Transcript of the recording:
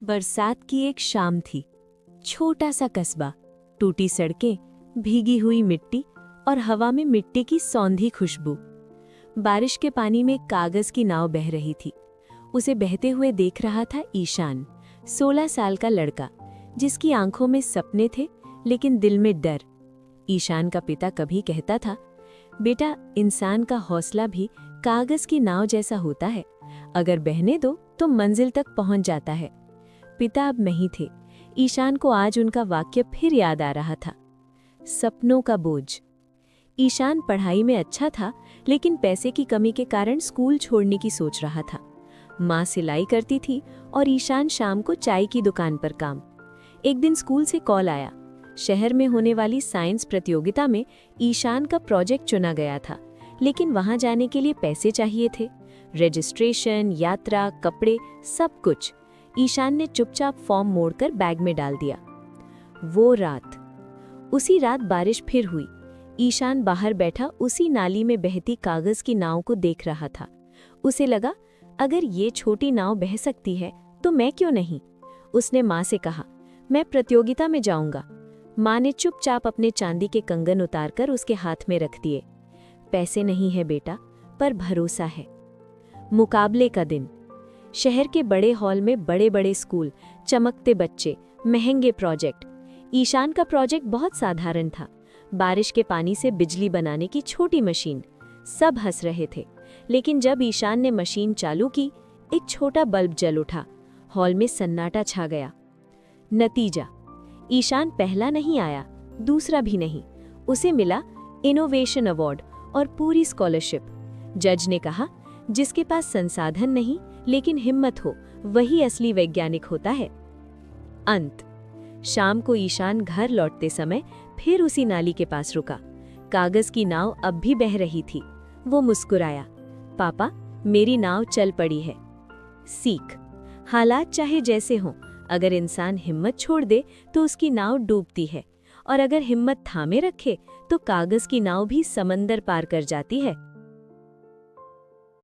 बरसात की एक शाम थी। छोटा सा कस्बा, टूटी सड़कें, भीगी हुई मिट्टी और हवा में मिट्टी की सौंधी खुशबू। बारिश के पानी में कागज की नाव बह रही थी। उसे बहते हुए देख रहा था ईशान, 16 साल का लड़का, जिसकी आंखों में सपने थे लेकिन दिल में डर। ईशान का पिता कभी कहता था, बेटा, इंसान का हौसला भी कागज की नाव जैसा होता है, अगर बहने दो तो मंजिल तक पहुंच जाता है। पिता अब नहीं थे। ईशान को आज उनका वाक्य फिर याद आ रहा था। सपनों का बोझ। ईशान पढ़ाई में अच्छा था, लेकिन पैसे की कमी के कारण स्कूल छोड़ने की सोच रहा था। माँ सिलाई करती थी और ईशान शाम को चाय की दुकान पर काम। एक दिन स्कूल से कॉल आया। शहर में होने वाली साइंस प्रतियोगिता में ईशान का प्रोजेक्ट चुना गया था, लेकिन वहां जाने के लिए पैसे चाहिए थे। रजिस्ट्रेशन, यात्रा, कपड़े, सब कुछ। ईशान ने चुपचाप फॉर्म मोड़कर बैग में डाल दिया। उसी रात बारिश फिर हुई। ईशान बाहर बैठा उसी नाली में बहती कागज की नाव को देख रहा था। उसे लगा, अगर ये छोटी नाव बह सकती है तो मैं क्यों नहीं। उसने माँ से कहा, मैं प्रतियोगिता में जाऊंगा। माँ ने चुपचाप अपने चांदी के कंगन उतारकर उसके हाथ में रख दिए। पैसे नहीं है बेटा, पर भरोसा है। मुकाबले का दिन। शहर के बड़े हॉल में बड़े बड़े स्कूल, चमकते बच्चे, महंगे प्रोजेक्ट। ईशान का प्रोजेक्ट बहुत साधारण था, बारिश के पानी से बिजली बनाने की छोटी मशीन। सब हंस रहे थे, लेकिन जब ईशान ने मशीन चालू की, एक छोटा बल्ब जल उठा। हॉल में सन्नाटा छा गया। नतीजा, ईशान पहला नहीं आया, दूसरा भी नहीं। उसे मिला इनोवेशन अवार्ड और पूरी स्कॉलरशिप। जज ने कहा, जिसके पास संसाधन नहीं लेकिन हिम्मत हो, वही असली वैज्ञानिक होता है। अंत। शाम को ईशान घर लौटते समय फिर उसी नाली के पास रुका। कागज की नाव अब भी बह रही थी। वो मुस्कुराया, पापा, मेरी नाव चल पड़ी है। सीख। हालात चाहे जैसे हों, अगर इंसान हिम्मत छोड़ दे तो उसकी नाव डूबती है, और अगर हिम्मत थामे रखे तो कागज की नाव भी समंदर पार कर जाती है।